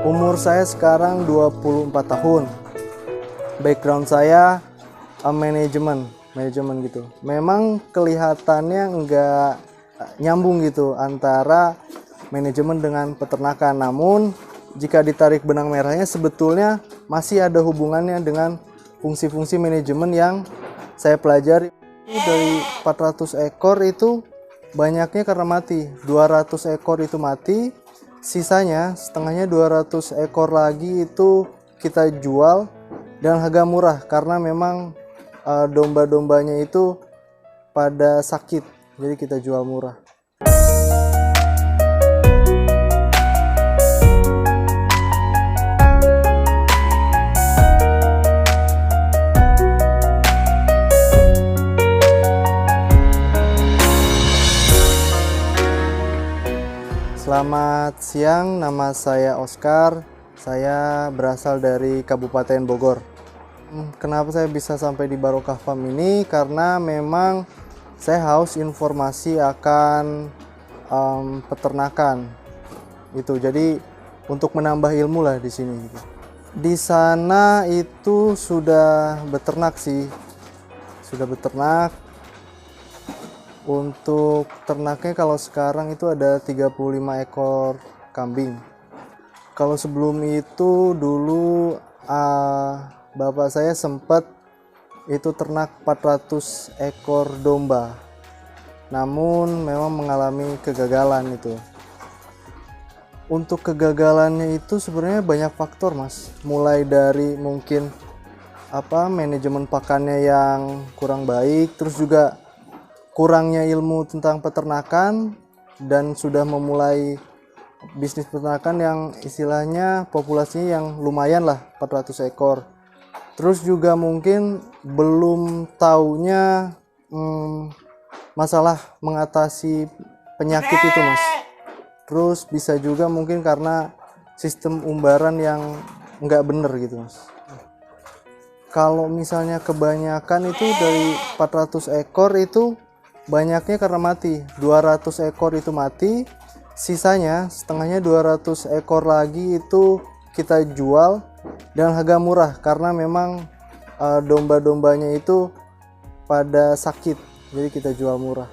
Umur saya sekarang 24 tahun. Background saya manajemen gitu. Memang kelihatannya nggak nyambung gitu antara manajemen dengan peternakan. Namun jika ditarik benang merahnya sebetulnya masih ada hubungannya dengan fungsi-fungsi manajemen yang saya pelajari. Dari 400 ekor itu banyaknya karena mati. 200 ekor itu mati. Sisanya setengahnya 200 ekor lagi itu kita jual dengan harga murah karena memang domba-dombanya itu pada sakit, jadi kita jual murah. Selamat siang, nama saya Oscar. Saya berasal dari Kabupaten Bogor. Kenapa saya bisa sampai di Barokah Farm ini? Karena memang saya haus informasi akan peternakan. Itu jadi untuk menambah ilmu lah di sini. Gitu. Di sana itu sudah beternak sih, sudah beternak. Untuk ternaknya kalau sekarang itu ada 35 ekor kambing. Kalau sebelum itu dulu bapak saya sempat itu ternak 400 ekor domba. Namun memang mengalami kegagalan itu. Untuk kegagalannya itu sebenarnya banyak faktor, Mas. Mulai dari mungkin manajemen pakannya yang kurang baik, terus juga kurangnya ilmu tentang peternakan dan sudah memulai bisnis peternakan yang istilahnya populasinya yang lumayan lah 400 ekor. Terus juga mungkin belum taunya masalah mengatasi penyakit itu, Mas. Terus bisa juga mungkin karena sistem umbaran yang nggak bener gitu, Mas. Kalau misalnya kebanyakan itu dari 400 ekor itu banyaknya karena mati. 200 ekor itu mati, sisanya setengahnya 200 ekor lagi itu kita jual dengan harga murah karena memang domba-dombanya itu pada sakit, jadi kita jual murah.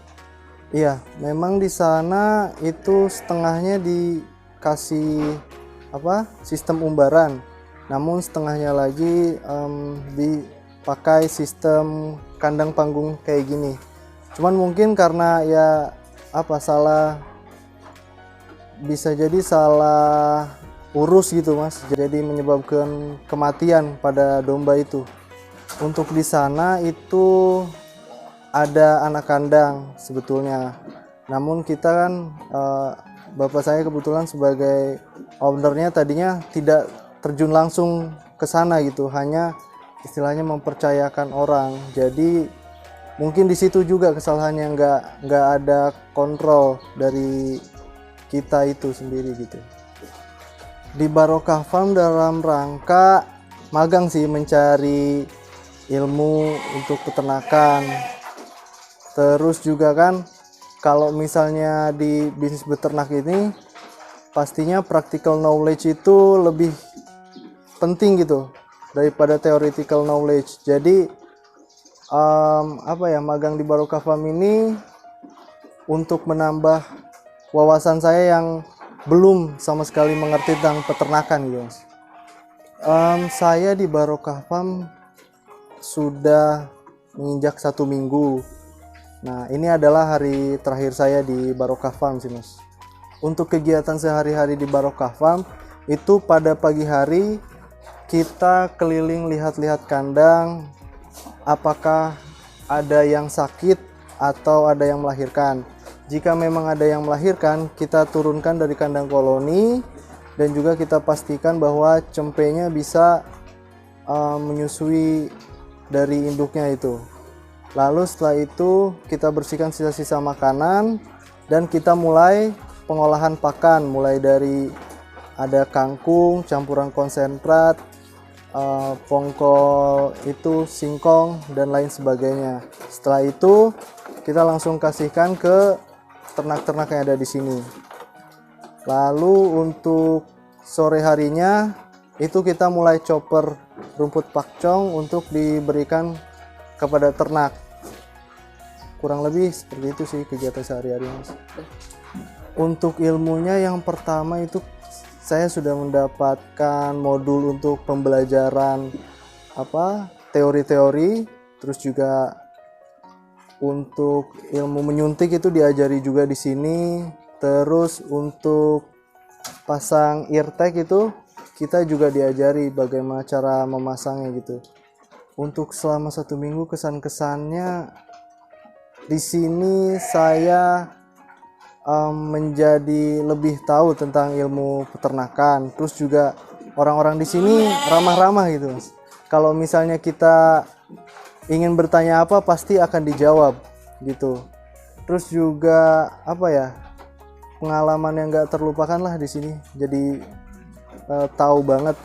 Iya, memang di sana itu setengahnya dikasih sistem umbaran, namun setengahnya lagi dipakai sistem kandang panggung kayak gini. Cuman mungkin karena bisa jadi salah urus gitu, Mas, jadi menyebabkan kematian pada domba itu. Untuk di sana itu ada anak kandang sebetulnya, namun kita kan bapak saya kebetulan sebagai ownernya tadinya tidak terjun langsung ke sana gitu, hanya istilahnya mempercayakan orang. Jadi mungkin di situ juga kesalahannya, nggak ada kontrol dari kita itu sendiri gitu. Di Barokah Farm dalam rangka magang sih, mencari ilmu untuk peternakan. Terus juga kan kalau misalnya di bisnis beternak ini pastinya practical knowledge itu lebih penting gitu daripada theoretical knowledge. Jadi magang di Barokah Farm ini untuk menambah wawasan saya yang belum sama sekali mengerti tentang peternakan gitu, Mas. Saya di Barokah Farm sudah menginjak 1 minggu. Nah, ini adalah hari terakhir saya di Barokah Farm sih, Mas. Untuk kegiatan sehari-hari di Barokah Farm itu pada pagi hari kita keliling lihat-lihat kandang, apakah ada yang sakit atau ada yang melahirkan. Jika memang ada yang melahirkan, kita turunkan dari kandang koloni dan juga kita pastikan bahwa cempenya bisa menyusui dari induknya itu. Lalu setelah itu kita bersihkan sisa-sisa makanan dan kita mulai pengolahan pakan, mulai dari ada kangkung, campuran konsentrat, pongkol itu singkong dan lain sebagainya. Setelah itu kita langsung kasihkan ke ternak-ternak yang ada di sini. Lalu untuk sore harinya itu kita mulai chopper rumput pakcong untuk diberikan kepada ternak. Kurang lebih seperti itu sih kegiatan sehari-hari, Mas. Untuk ilmunya yang pertama itu saya sudah mendapatkan modul untuk pembelajaran teori-teori, terus juga untuk ilmu menyuntik itu diajari juga di sini. Terus untuk pasang eartag itu kita juga diajari bagaimana cara memasangnya gitu. Untuk selama 1 minggu kesan-kesannya di sini saya menjadi lebih tahu tentang ilmu peternakan. Terus juga orang-orang di sini ramah-ramah gitu, Mas. Kalau misalnya kita ingin bertanya apa pasti akan dijawab gitu. Terus juga pengalaman yang gak terlupakan lah di sini. Jadi tahu banget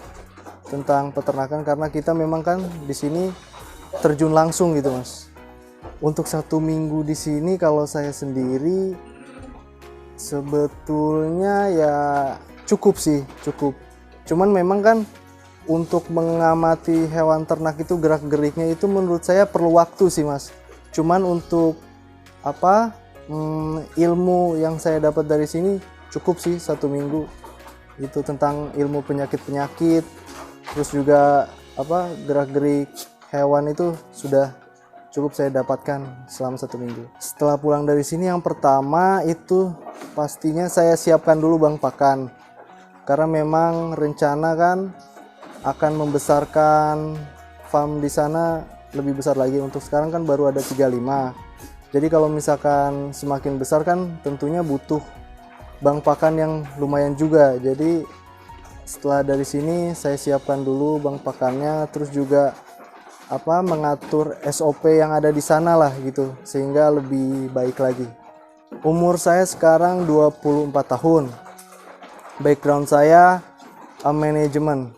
tentang peternakan karena kita memang kan di sini terjun langsung gitu, Mas. Untuk 1 minggu di sini kalau saya sendiri sebetulnya ya cukup. Cuman memang kan untuk mengamati hewan ternak itu gerak-geriknya itu menurut saya perlu waktu sih, Mas. Cuman untuk ilmu yang saya dapat dari sini cukup sih 1 minggu. Itu tentang ilmu penyakit-penyakit, terus juga gerak-gerik hewan itu sudah cukup saya dapatkan selama 1 minggu. Setelah pulang dari sini yang pertama itu pastinya saya siapkan dulu bank pakan. Karena memang rencana kan akan membesarkan farm di sana lebih besar lagi. Untuk sekarang kan baru ada 35. Jadi kalau misalkan semakin besar kan tentunya butuh bank pakan yang lumayan juga. Jadi setelah dari sini saya siapkan dulu bank pakannya, terus juga mengatur SOP yang ada di sana lah gitu sehingga lebih baik lagi. Umur saya sekarang 24 tahun. Background saya manajemen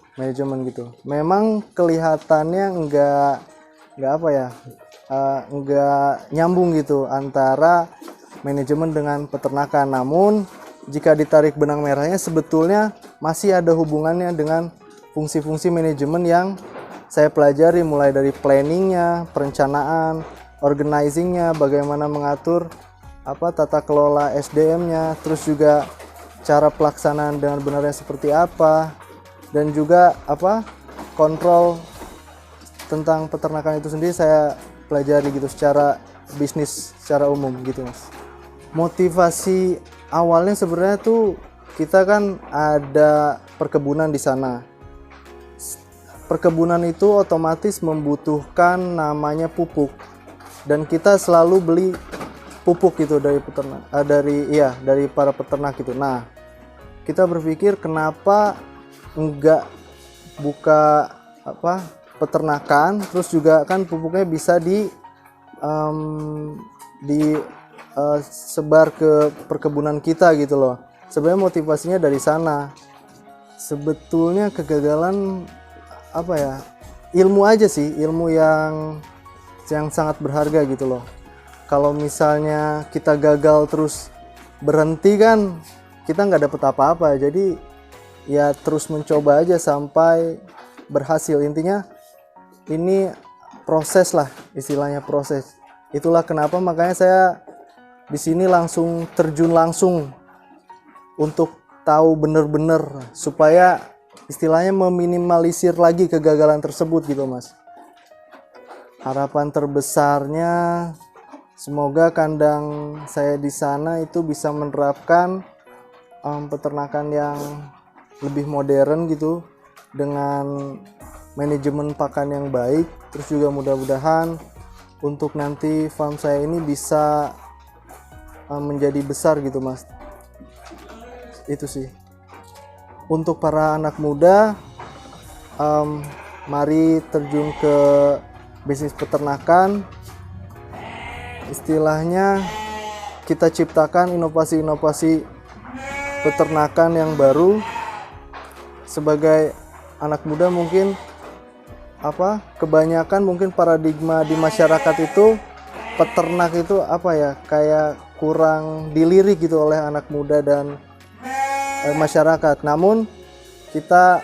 gitu. Memang kelihatannya enggak nyambung gitu antara manajemen dengan peternakan. Namun jika ditarik benang merahnya sebetulnya masih ada hubungannya dengan fungsi-fungsi manajemen yang saya pelajari, mulai dari planningnya, perencanaan, organizingnya, bagaimana mengatur tata kelola SDM-nya, terus juga cara pelaksanaan dengan benarnya seperti apa, dan juga kontrol tentang peternakan itu sendiri saya pelajari gitu secara bisnis, secara umum gitu, Mas. Motivasi awalnya sebenarnya tuh kita kan ada perkebunan di sana. Perkebunan itu otomatis membutuhkan namanya pupuk, dan kita selalu beli pupuk gitu dari peternak, dari para peternak gitu. Nah, kita berpikir kenapa enggak buka peternakan, terus juga kan pupuknya bisa sebar ke perkebunan kita gitu loh. Sebenarnya motivasinya dari sana. Sebetulnya kegagalan ilmu aja sih, ilmu yang sangat berharga gitu loh. Kalau misalnya kita gagal terus berhenti kan kita nggak dapet apa-apa. Jadi ya terus mencoba aja sampai berhasil. Intinya ini proses lah, istilahnya proses. Itulah kenapa makanya saya di sini langsung terjun langsung untuk tahu bener-bener supaya istilahnya meminimalisir lagi kegagalan tersebut gitu, Mas. Harapan terbesarnya semoga kandang saya di sana itu bisa menerapkan peternakan yang lebih modern gitu dengan manajemen pakan yang baik. Terus juga mudah-mudahan untuk nanti farm saya ini bisa menjadi besar gitu, Mas. Itu sih. Untuk para anak muda, mari terjun ke bisnis peternakan. Istilahnya kita ciptakan inovasi-inovasi peternakan yang baru. Sebagai anak muda mungkin kebanyakan mungkin paradigma di masyarakat itu peternak itu kayak kurang dilirik gitu oleh anak muda dan masyarakat. Namun kita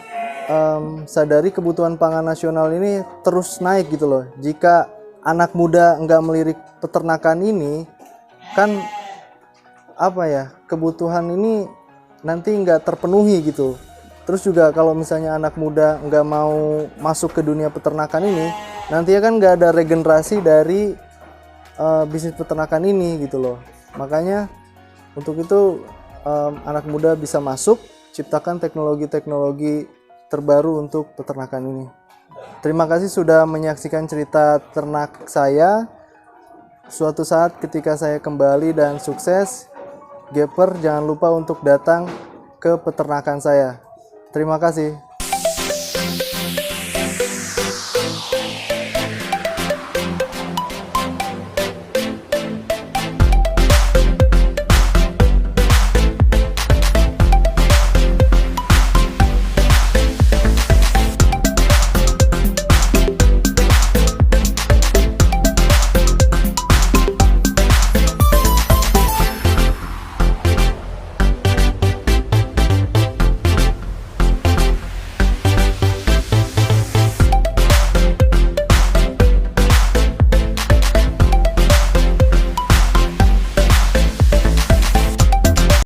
sadari kebutuhan pangan nasional ini terus naik gitu loh. Jika anak muda nggak melirik peternakan ini, kan apa ya, kebutuhan ini nanti nggak terpenuhi gitu. Terus juga kalau misalnya anak muda nggak mau masuk ke dunia peternakan ini, nanti ya kan nggak ada regenerasi dari bisnis peternakan ini gitu loh. Makanya untuk itu anak muda bisa masuk, ciptakan teknologi-teknologi terbaru untuk peternakan ini. Terima kasih sudah menyaksikan cerita ternak saya. Suatu saat ketika saya kembali dan sukses, Gapper jangan lupa untuk datang ke peternakan saya. Terima kasih.